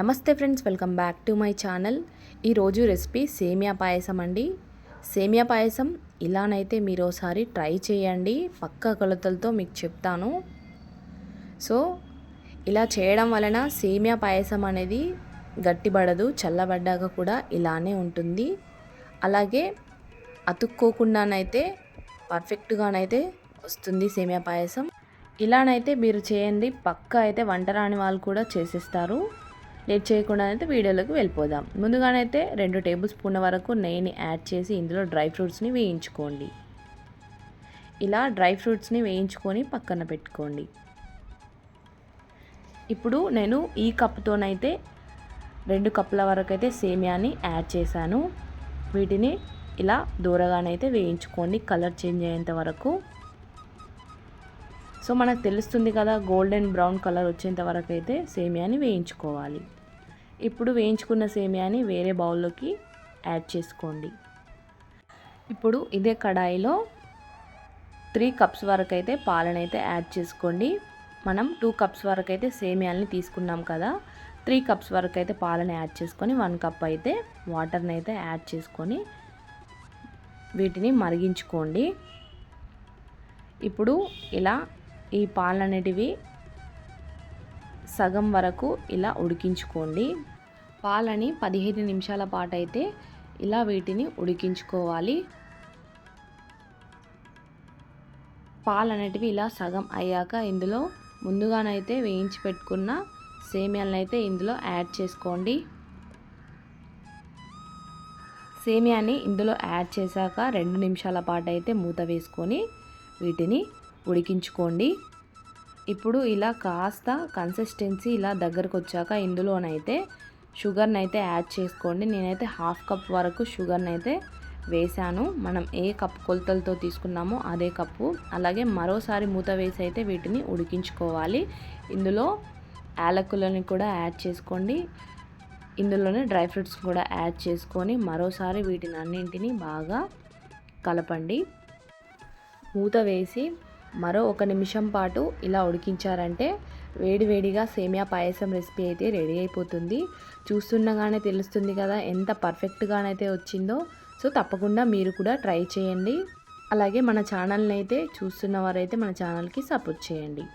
నమస్తే friends, welcome back to my channel. ఈరోజు recipe సేమియా పాయసం అండి. సేమియా పాయసం ఇలానైతే మీరు ఒకసారి ట్రై చేయండి. పక్క కొలతలతో మీకు చెప్తాను. సో ఇలా చేయడం వలన సేమియా పాయసం అనేది గట్టిపడదు, చల్లబడ్డాక కూడా ఇలానే ఉంటుంది. అలాగే అతుక్కోకుండానైతే పర్ఫెక్ట్గానైతే వస్తుంది సేమియా పాయసం. ఇలానైతే మీరు చేయండి, పక్క అయితే వంట రాని వాళ్ళు కూడా చేసేస్తారు. లేట్ చేయకుండా అయితే వీడియోలోకి వెళ్ళిపోదాం. ముందుగానైతే 2 టేబుల్ స్పూన్ల వరకు నెయ్యిని యాడ్ చేసి ఇందులో డ్రై ఫ్రూట్స్ని వేయించుకోండి. ఇలా డ్రై ఫ్రూట్స్ని వేయించుకొని పక్కన పెట్టుకోండి. ఇప్పుడు నేను ఈ కప్తోనైతే 2 కప్పుల వరకు అయితే సేమియాని యాడ్ చేశాను. వీటిని ఇలా దూరగానైతే వేయించుకోండి, కలర్ చేంజ్ అయ్యేంత వరకు. సో మనకు తెలుస్తుంది కదా, గోల్డెన్ బ్రౌన్ కలర్ వచ్చేంత వరకు అయితే సేమియాని వేయించుకోవాలి. ఇప్పుడు వేయించుకున్న సేమియాని వేరే బౌల్లోకి యాడ్ చేసుకోండి. ఇప్పుడు ఇదే కడాయిలో 3 కప్స్ వరకు అయితే పాలనైతే యాడ్ చేసుకోండి. మనం 2 కప్స్ వరకు అయితే సేమియాలని తీసుకున్నాం కదా, 3 కప్స్ వరకు అయితే పాలను యాడ్ చేసుకొని 1 కప్ అయితే వాటర్ని అయితే యాడ్ చేసుకొని వీటిని మరిగించుకోండి. ఇప్పుడు ఇలా ఈ పాలు అనేటివి సగం వరకు ఇలా ఉడికించుకోండి. పాలని 15 నిమిషాల పాటు అయితే ఇలా వీటిని ఉడికించుకోవాలి. పాలు అనేటివి ఇలా సగం అయ్యాక ఇందులో ముందుగానైతే వేయించి పెట్టుకున్న సేమియాలను అయితే ఇందులో యాడ్ చేసుకోండి. సేమియాని ఇందులో యాడ్ చేశాక 2 నిమిషాల పాటు అయితే మూత వేసుకొని వీటిని ఉడికించుకోండి. ఇప్పుడు ఇలా కాస్త కన్సిస్టెన్సీ ఇలా దగ్గరకు వచ్చాక ఇందులోనైతే షుగర్ని అయితే యాడ్ చేసుకోండి. నేనైతే 1/2 కప్ వరకు షుగర్ని అయితే వేసాను. మనం ఏ కప్ కొలతలతో తీసుకున్నామో అదే కప్పు. అలాగే మరోసారి మూత వేసి అయితే వీటిని ఉడికించుకోవాలి. ఇందులో యాలకులని కూడా యాడ్ చేసుకోండి. ఇందులోనే డ్రై ఫ్రూట్స్ కూడా యాడ్ చేసుకొని మరోసారి వీటిని అన్నింటినీ బాగా కలపండి. మూత వేసి మరో 1 నిమిషం పాటు ఇలా ఉడికించారంటే వేడివేడిగా సేమియా పాయసం రెసిపీ అయితే రెడీ అయిపోతుంది. చూస్తుండగానే తెలుస్తుంది కదా ఎంత పర్ఫెక్ట్గానైతే వచ్చిందో. సో తప్పకుండా మీరు కూడా ట్రై చేయండి. అలాగే మన ఛానల్ని అయితే చూస్తున్న వారైతే మన ఛానల్కి సపోర్ట్ చేయండి.